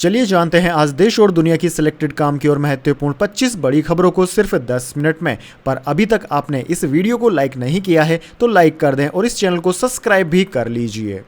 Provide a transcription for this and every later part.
चलिए जानते हैं आज देश और दुनिया की सिलेक्टेड काम की और महत्वपूर्ण 25 बड़ी खबरों को सिर्फ 10 मिनट में। पर अभी तक आपने इस वीडियो को लाइक नहीं किया है तो लाइक कर दें और इस चैनल को सब्सक्राइब भी कर लीजिए।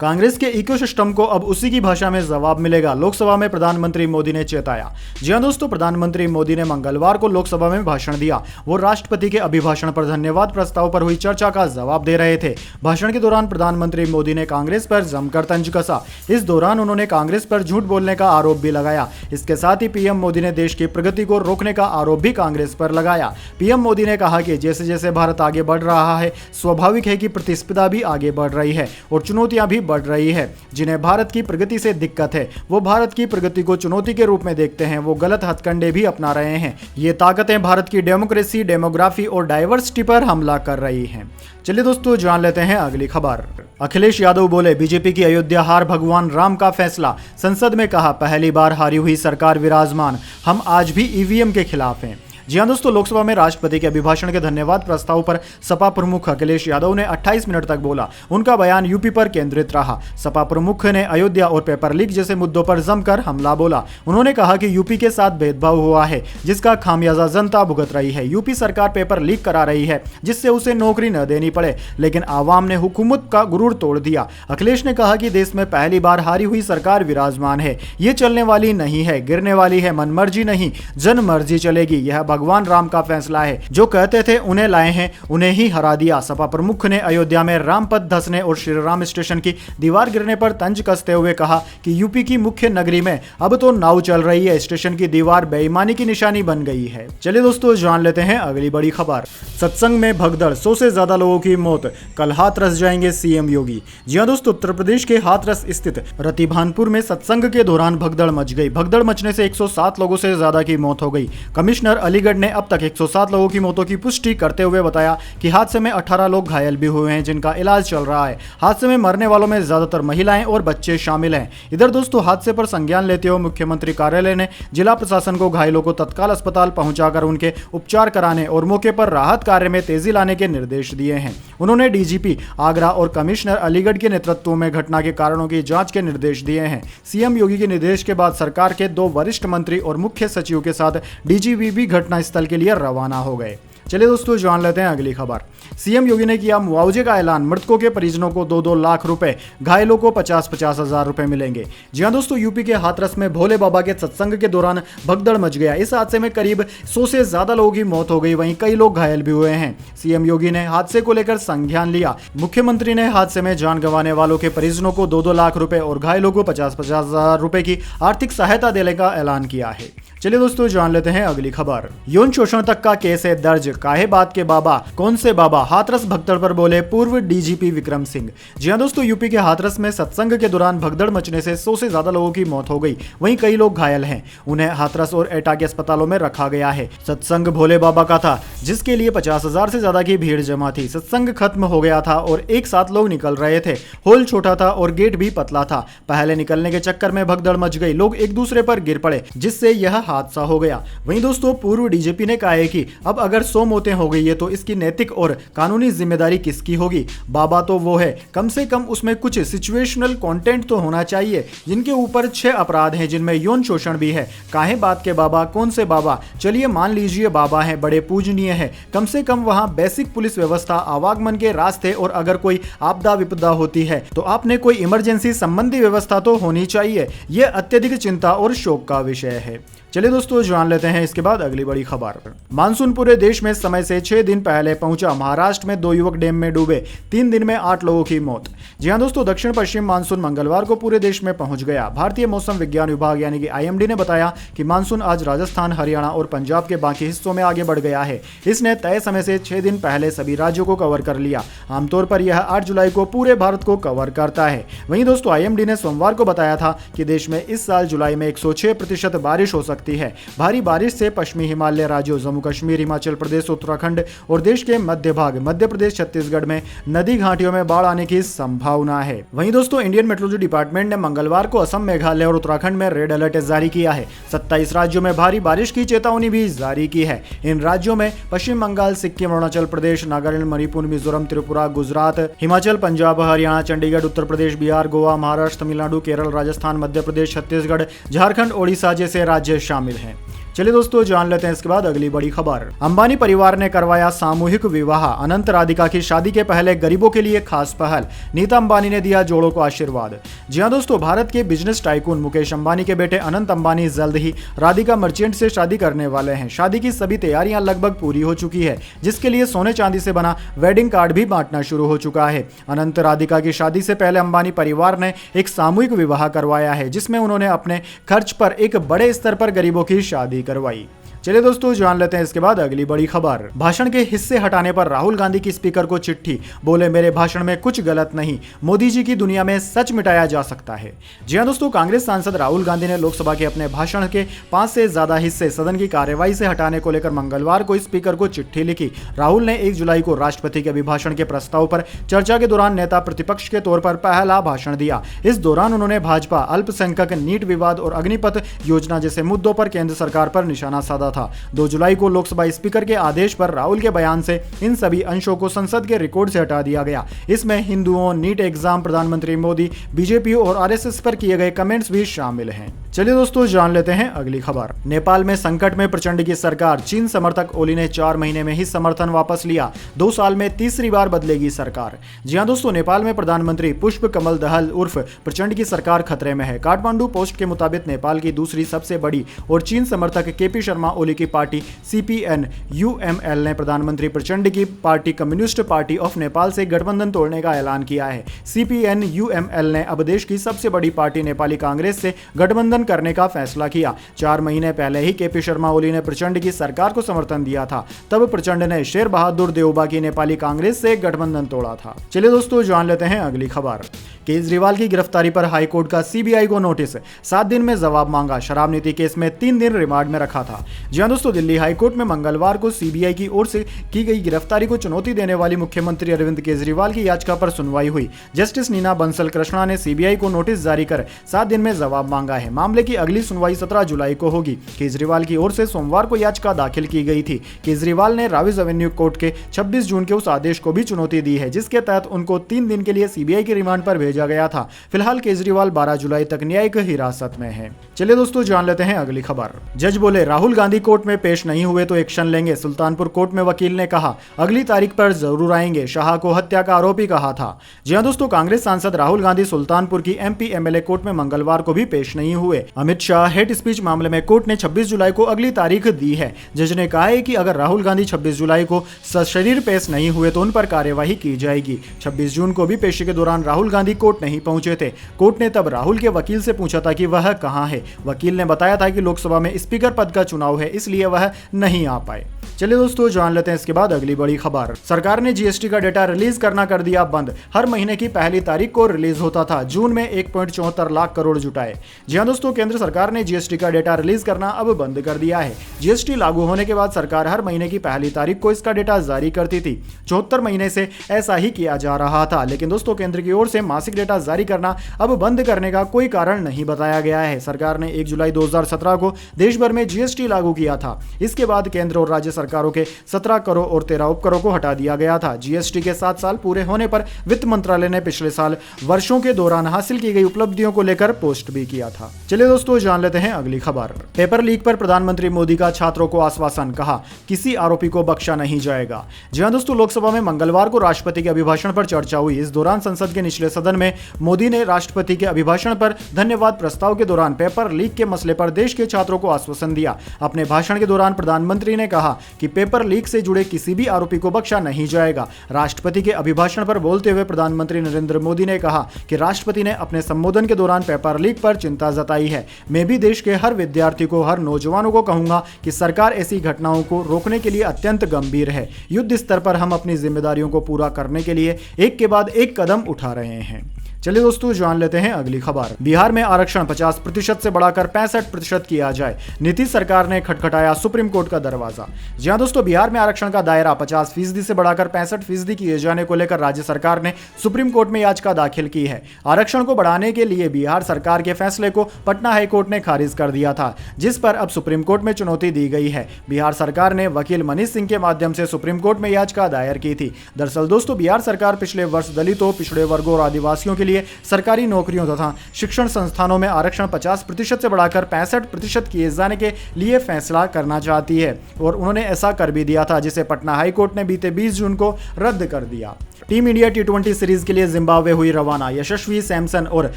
कांग्रेस के इकोसिस्टम को अब उसी की भाषा में जवाब मिलेगा, लोकसभा में प्रधानमंत्री मोदी ने चेताया। जी हां दोस्तों, प्रधानमंत्री मोदी ने मंगलवार को लोकसभा में भाषण दिया। वो राष्ट्रपति के अभिभाषण पर धन्यवाद प्रस्ताव पर हुई चर्चा का जवाब दे रहे थे। भाषण के दौरान प्रधानमंत्री मोदी ने कांग्रेस पर जमकर तंज कसा। इस दौरान उन्होंने कांग्रेस पर झूठ बोलने का आरोप भी लगाया। इसके साथ ही पीएम मोदी ने देश की प्रगति को रोकने का आरोप भी कांग्रेस पर लगाया। पीएम मोदी ने कहा कि जैसे जैसे भारत आगे बढ़ रहा है, स्वाभाविक है कि प्रतिस्पर्धा भी आगे बढ़ रही है और चुनौतियां भी बढ़ रही है। जिन्हें भारत की प्रगति से दिक्कत है वो भारत की प्रगति को चुनौती के रूप में देखते हैं, वो गलत हथकंडे भी अपना रहे हैं। ये ताकतें भारत की डेमोक्रेसी, डेमोग्राफी और डाइवर्सिटी पर हमला कर रही हैं। चलिए दोस्तों जान लेते हैं अगली खबर। अखिलेश यादव बोले, बीजेपी की अयोध्या हार भगवान राम का फैसला। संसद में कहा, पहली बार हारी हुई सरकार विराजमान, हम आज भी ईवीएम के खिलाफ हैं। जी हां दोस्तों, लोकसभा में राष्ट्रपति के अभिभाषण के धन्यवाद प्रस्ताव पर सपा प्रमुख अखिलेश यादव ने 28 मिनट तक बोला। उनका बयान यूपी पर केंद्रित रहा। सपा प्रमुख ने अयोध्या और पेपर लीक जैसे मुद्दों पर जमकर हमला बोला। उन्होंने कहा कि यूपी के साथ भेदभाव हुआ है जिसका खामियाजा जनता भुगत रही है। यूपी सरकार पेपर लीक करा रही है जिससे उसे नौकरी न देनी पड़े, लेकिन आवाम ने हुकूमत का गुरूर तोड़ दिया। अखिलेश ने कहा कि देश में पहली बार हारी हुई सरकार विराजमान है। ये चलने वाली नहीं है, गिरने वाली है, मनमर्जी नहीं जन मर्जी चलेगी। यह भगवान राम का फैसला है। जो कहते थे उन्हें लाए हैं, उन्हें ही हरा दिया। सपा प्रमुख ने अयोध्या में राम पथ धंसने और श्री राम स्टेशन की दीवार गिरने पर तंज कसते हुए कहा कि यूपी की मुख्य नगरी में अब तो नाव चल रही है, स्टेशन की दीवार बेईमानी की निशानी बन गई है। चलिए दोस्तों जान लेते हैं अगली बड़ी खबर। सत्संग में भगदड़, 100 से ज्यादा लोगों की मौत, कल हाथरस जाएंगे सीएम योगी। जी हां दोस्तों, उत्तर प्रदेश के हाथरस स्थित रतिभानपुर में सत्संग के दौरान भगदड़ मच गई। भगदड़ मचने से 107 लोगों से ज्यादा की मौत हो गई। कमिश्नर अलीगढ़ ने अब तक 107 लोगों की मौतों की पुष्टि करते हुए बताया कि हादसे में 18 लोग घायल भी हुए हैं जिनका इलाज चल रहा है। हादसे में मरने वालों में ज्यादातर महिलाएं और बच्चे शामिल हैं। इधर दोस्तों, हादसे पर संज्ञान लेते हुए मुख्यमंत्री कार्यालय ने जिला प्रशासन को घायलों को तत्काल अस्पताल पहुंचाकर उनके उपचार कराने और मौके पर राहत कार्य में तेजी लाने के निर्देश दिए हैं। उन्होंने डीजीपी आगरा और कमिश्नर अलीगढ़ के नेतृत्व में घटना के कारणों की जांच के निर्देश दिए हैं। सीएम योगी के निर्देश के बाद सरकार के 2 वरिष्ठ मंत्री और मुख्य सचिव के साथ डीजीपी भी घटनास्थल के लिए रवाना हो गए। चलिए दोस्तों जान लेते हैं अगली खबर। सीएम योगी ने किया मुआवजे का ऐलान। मृतकों के परिजनों को 2-2 लाख रुपए, घायलों को 50-50 हजार रुपए मिलेंगे। जी हां दोस्तों, यूपी के हाथरस में भोले बाबा के सत्संग के दौरान भगदड़ मच गया। इस हादसे में करीब 100 से ज्यादा लोगों की मौत हो गई, वहीं कई लोग घायल भी हुए हैं। सीएम योगी ने हादसे को लेकर संज्ञान लिया। मुख्यमंत्री ने हादसे में जान गंवाने वालों के परिजनों को 2-2 लाख रुपए और घायलों को 50-50 हजार रुपए की आर्थिक सहायता देने का ऐलान किया है। चलिए दोस्तों जान लेते हैं अगली खबर। यौन शोषण तक का केस है दर्ज, काहे बात के बाबा, कौन से बाबा, हाथरस भगदड़ पर बोले पूर्व डीजीपी विक्रम सिंह। जी हां दोस्तों, यूपी के हाथरस में सत्संग के दौरान भगदड़ मचने से 100 से ज्यादा लोगों की मौत हो गई, वहीं कई लोग घायल हैं। उन्हें हाथरस और एटा के अस्पतालों में रखा गया है। सत्संग भोले बाबा का था जिसके लिए 50,000 से ज्यादा की भीड़ जमा थी। सत्संग खत्म हो गया था और एक साथ लोग निकल रहे थे। होल छोटा था और गेट भी पतला था। पहले निकलने के चक्कर में भगदड़ मच गई, लोग एक दूसरे पर गिर पड़े जिससे यह हादसा हो गया। वहीं दोस्तों, पूर्व डीजीपी ने कहा है कि अब अगर 100 मौतें हो गई है तो इसकी नैतिक और कानूनी जिम्मेदारी किसकी होगी। बाबा तो वो है, कम से कम उसमें कुछ सिचुएशनल कंटेंट तो होना चाहिए। जिनके ऊपर 6 अपराध हैं जिनमें यौन शोषण भी है। काहे बात के बाबा, कौन से बाबा, चलिए मान लीजिए बाबा हैं, बड़े पूजनीय है, कम से कम वहां बेसिक पुलिस व्यवस्था, आवागमन के रास्ते और अगर कोई आपदा विपदा होती है तो आपने कोई इमरजेंसी संबंधी व्यवस्था तो होनी चाहिए। यह अत्यधिक चिंता और शोक का विषय है। चलिए दोस्तों जान लेते हैं इसके बाद अगली बड़ी खबर। मानसून पूरे देश में समय से 6 दिन पहले पहुंचा। महाराष्ट्र में 2 युवक डैम में डूबे, 3 दिन में 8 लोगों की मौत। जी हां दोस्तों, दक्षिण पश्चिम मानसून मंगलवार को पूरे देश में पहुंच गया। भारतीय मौसम विज्ञान विभाग यानी कि IMD ने बताया कि मानसून आज राजस्थान, हरियाणा और पंजाब के बाकी हिस्सों में आगे बढ़ गया है। इसने तय समय से 6 दिन पहले सभी राज्यों को कवर कर लिया। आमतौर पर यह 8 जुलाई को पूरे भारत को कवर करता है। वहीं दोस्तों, IMD ने सोमवार को बताया था कि देश में इस साल जुलाई में 106% बारिश हो सकती सकती है। भारी बारिश से पश्चिमी हिमालय राज्यों जम्मू कश्मीर, हिमाचल प्रदेश, उत्तराखंड और देश के मध्य भाग, मध्य प्रदेश, छत्तीसगढ़ में नदी घाटियों में बाढ़ आने की संभावना है। वहीं दोस्तों इंडियन मेट्रोलॉजी डिपार्टमेंट ने मंगलवार को असम, मेघालय और उत्तराखंड में रेड अलर्ट जारी किया है। 27 राज्यों में भारी बारिश की चेतावनी भी जारी की है। इन राज्यों में पश्चिम बंगाल, सिक्किम, अरुणाचल प्रदेश, नागालैंड, मणिपुर, मिजोरम, त्रिपुरा, गुजरात, हिमाचल, पंजाब, हरियाणा, चंडीगढ़, उत्तर प्रदेश, बिहार, गोवा, महाराष्ट्र, तमिलनाडु, केरल, राजस्थान, मध्य प्रदेश, छत्तीसगढ़, झारखंड, ओडिशा जैसे राज्य शामिल हैं। चलिए दोस्तों जान लेते हैं इसके बाद अगली बड़ी खबर। अंबानी परिवार ने करवाया सामूहिक विवाह, अनंत राधिका की शादी के पहले गरीबों के लिए खास पहल, नीता अंबानी ने दिया जोड़ों को आशीर्वाद। जी हां दोस्तों, भारत के बिजनेस टाइकून मुकेश अंबानी के बेटे अनंत अंबानी जल्द ही राधिका मर्चेंट से शादी करने वाले हैं। शादी की सभी तैयारियां लगभग पूरी हो चुकी है, जिसके लिए सोने चांदी से बना वेडिंग कार्ड भी बांटना शुरू हो चुका है। अनंत राधिका की शादी से पहले अंबानी परिवार ने एक सामूहिक विवाह करवाया है, जिसमें उन्होंने अपने खर्च पर एक बड़े स्तर पर गरीबों की शादी करवाई। चलिए दोस्तों जान लेते हैं इसके बाद अगली बड़ी खबर। भाषण के हिस्से हटाने पर राहुल गांधी की स्पीकर को चिट्ठी, बोले मेरे भाषण में कुछ गलत नहीं, मोदी जी की दुनिया में सच मिटाया जा सकता है। जी हां दोस्तों, कांग्रेस सांसद राहुल गांधी ने लोकसभा के अपने भाषण के 5 से ज्यादा हिस्से सदन की कार्यवाही से हटाने को लेकर मंगलवार को स्पीकर को चिट्ठी लिखी। राहुल ने 1 जुलाई को राष्ट्रपति के अभिभाषण के प्रस्ताव पर चर्चा के दौरान नेता प्रतिपक्ष के तौर पर पहला भाषण दिया। इस दौरान उन्होंने भाजपा, अल्पसंख्यक, नीट विवाद और अग्निपथ योजना जैसे मुद्दों पर केंद्र सरकार पर निशाना साधा था। 2 जुलाई को लोकसभा स्पीकर के आदेश पर राहुल के बयान से इन सभी अंशों को संसद के रिकॉर्ड से हटा दिया गया। इसमें हिंदुओं, नीट एग्जाम, प्रधानमंत्री मोदी, बीजेपी और आरएसएस पर किए गए कमेंट्स भी शामिल हैं। चलिए दोस्तों जान लेते हैं अगली खबर। नेपाल में संकट में प्रचंड की सरकार, चीन समर्थक ओली ने 4 महीने में ही समर्थन वापस लिया, 2 साल में तीसरी बार बदलेगी सरकार। जी हां दोस्तों, नेपाल में प्रधानमंत्री पुष्प कमल दहल उर्फ प्रचंड की सरकार खतरे में है। काठमांडू पोस्ट के मुताबिक नेपाल की दूसरी सबसे बड़ी और चीन समर्थक केपी शर्मा ओली की पार्टी CPN-UML ने प्रधानमंत्री प्रचंड की party communist party of Nepal से गठबंधन तोड़ने का ऐलान किया है। CPN-UML ने अब देश की सबसे बड़ी पार्टी नेपाली कांग्रेस से गठबंधन करने का फैसला किया। 4 महीने पहले ही केपी शर्मा ओली ने प्रचंड की सरकार को समर्थन दिया था। तब प्रचंड ने शेर बहादुर देउबा की नेपाली कांग्रेस से गठबंधन तोड़ा था। चलिए दोस्तों जान लेते हैं अगली खबर। केजरीवाल की गिरफ्तारी पर हाईकोर्ट का CBI को नोटिस, 7 दिन में जवाब मांगा। शराब नीति केस में 3 दिन रिमांड में रखा था। जी हां दोस्तों, दिल्ली हाईकोर्ट में मंगलवार को CBI की ओर से की गई गिरफ्तारी को चुनौती देने वाली मुख्यमंत्री अरविंद केजरीवाल की याचिका पर सुनवाई हुई। जस्टिस नीना बंसल कृष्णा ने CBI को नोटिस जारी कर 7 दिन में जवाब मांगा है। मामले की अगली सुनवाई 17 जुलाई को होगी। केजरीवाल की ओर से सोमवार को याचिका दाखिल की गई थी। केजरीवाल ने राविज एवेन्यू कोर्ट के 26 जून के उस आदेश को भी चुनौती दी है, जिसके तहत उनको 3 दिन के लिए CBI की रिमांड पर भेजा गया था। फिलहाल केजरीवाल 12 जुलाई तक न्यायिक हिरासत में है। चलिए दोस्तों जान लेते हैं अगली खबर। जज बोले राहुल गांधी कोर्ट में पेश नहीं हुए तो एक्शन लेंगे। सुल्तानपुर कोर्ट में वकील ने कहा अगली तारीख पर जरूर आएंगे। शाह को हत्या का आरोपी कहा था। जी हां दोस्तों, कांग्रेस सांसद राहुल गांधी सुल्तानपुर की MP MLA कोर्ट में मंगलवार को भी पेश नहीं हुए। अमित शाह हेट स्पीच मामले में कोर्ट ने 26 जुलाई को अगली तारीख दी है। जज ने कहा है कि अगर राहुल गांधी 26 जुलाई को सशरीर पेश नहीं हुए तो उन पर कार्यवाही की जाएगी। 26 जून को भी पेशी के दौरान राहुल गांधी कोर्ट नहीं पहुंचे थे। कोर्ट ने तब राहुल के वकील से पूछा था कि वह कहां है। वकील ने बताया था कि लोकसभा में स्पीकर पद का चुनाव है, इसलिए वह नहीं आ पाए। चलिए दोस्तों जान लेते हैं इसके बाद अगली बड़ी खबर। सरकार ने GST का डेटा रिलीज करना कर दिया बंद। हर महीने की पहली तारीख को रिलीज होता था। जून में 1.74 लाख करोड़ जुटाए। जी हां दोस्तों, केंद्र सरकार ने GST का डेटा रिलीज करना अब बंद कर दिया है। GST लागू होने के बाद सरकार हर महीने की पहली तारीख को इसका डेटा जारी करती थी। 74 महीने से ऐसा ही किया जा रहा था, लेकिन दोस्तों केंद्र की ओर से मासिक डेटा जारी करना अब बंद करने का कोई कारण नहीं बताया गया है। सरकार ने 1 जुलाई 2017 को देश भर में GST लागू किया था। इसके बाद केंद्र और राज्य सरकारों के 17 करों और 13 उपकरों को हटा दिया गया था। GST के 7 साल पूरे होने पर वित्त मंत्रालय ने पिछले साल वर्षों के दौरान हासिल की गई उपलब्धियों को लेकर पोस्ट भी किया था। चलिए दोस्तों जान लेते हैं अगली खबर। पेपर लीक पर प्रधानमंत्री मोदी का छात्रों को आश्वासन, कहा किसी आरोपी को बख्शा नहीं जाएगा। जी हां दोस्तों, लोकसभा में मंगलवार को राष्ट्रपति के अभिभाषण पर चर्चा हुई। इस दौरान संसद के निचले सदन में मोदी ने राष्ट्रपति के अभिभाषण पर धन्यवाद प्रस्ताव के दौरान पेपर लीक के मसले पर देश के छात्रों को आश्वासन दिया। अपने भाषण के दौरान प्रधानमंत्री ने कहा कि पेपर लीक से जुड़े किसी भी आरोपी को बख्शा नहीं जाएगा। राष्ट्रपति के अभिभाषण पर बोलते हुए प्रधानमंत्री नरेंद्र मोदी ने कहा कि राष्ट्रपति ने अपने संबोधन के दौरान पेपर लीक पर चिंता जताई है। मैं भी देश के हर विद्यार्थी को, हर नौजवानों को कहूंगा कि सरकार ऐसी घटनाओं को रोकने के लिए अत्यंत गंभीर है। युद्ध स्तर पर हम अपनी जिम्मेदारियों को पूरा करने के लिए एक के बाद एक कदम उठा रहे हैं। चलिए दोस्तों जान लेते हैं अगली खबर। बिहार में आरक्षण 50% से बढ़ाकर 65% किया जाए, नीतीश सरकार ने खटखटाया सुप्रीम कोर्ट का दरवाजा। जी हां दोस्तों, बिहार में आरक्षण का दायरा 50% से बढ़ाकर 65% किए जाने को लेकर राज्य सरकार ने सुप्रीम कोर्ट में याचिका दाखिल की है। आरक्षण को बढ़ाने के लिए बिहार सरकार के फैसले को पटना हाईकोर्ट ने खारिज कर दिया था, जिस पर अब सुप्रीम कोर्ट में चुनौती दी गई है। बिहार सरकार ने वकील मनीष सिंह के माध्यम से सुप्रीम कोर्ट में याचिका दायर की थी। दरअसल दोस्तों, बिहार सरकार पिछले वर्ष दलितों, पिछड़े वर्गों और आदिवासियों के लिए सरकारी नौकरियों तथा शिक्षण संस्थानों में आरक्षण 50% से बढ़ाकर 65% किए जाने के लिए फैसला करना चाहती है और उन्होंने ऐसा कर भी दिया था, जिसे पटना हाईकोर्ट ने बीते 20 जून को रद्द कर दिया। टीम इंडिया टी20 सीरीज के लिए जिम्बाब्वे हुई रवाना। यशस्वी सैमसन और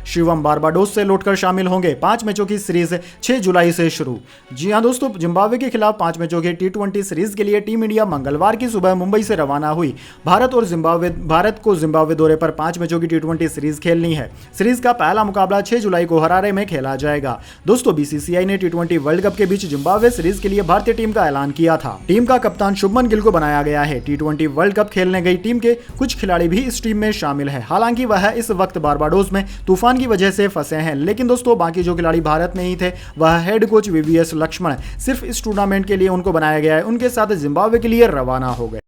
शिवम बारबाडोस से लौटकर शामिल होंगे। 5 मैचों की सीरीज 6 जुलाई से शुरू। जी हां दोस्तों, जिम्बाब्वे के खिलाफ 5 मैचों की टी20 सीरीज के लिए टीम इंडिया मंगलवार की सुबह मुंबई से रवाना हुई। भारत को जिम्बाब्वे दौरे पर 5 मैचों की टी20 सीरीज खेलनी है। सीरीज का पहला मुकाबला 6 जुलाई को हरारे में खेला जाएगा। दोस्तों, बीसीसीआई ने टी20 वर्ल्ड कप के बीच जिम्बाब्वे सीरीज के लिए भारतीय टीम का ऐलान किया था। टीम का कप्तान शुभमन गिल को बनाया गया है। टी20 वर्ल्ड कप खेलने गई टीम के कुछ खिलाड़ी भी इस टीम में शामिल है। हालांकि वह इस वक्त बारबाडोस में तूफान की वजह से फंसे हैं, लेकिन दोस्तों बाकी जो खिलाड़ी भारत में ही थे, वह हेड कोच वीवीएस लक्ष्मण सिर्फ इस टूर्नामेंट के लिए उनको बनाया गया है, उनके साथ जिम्बाब्वे के लिए रवाना हो गए।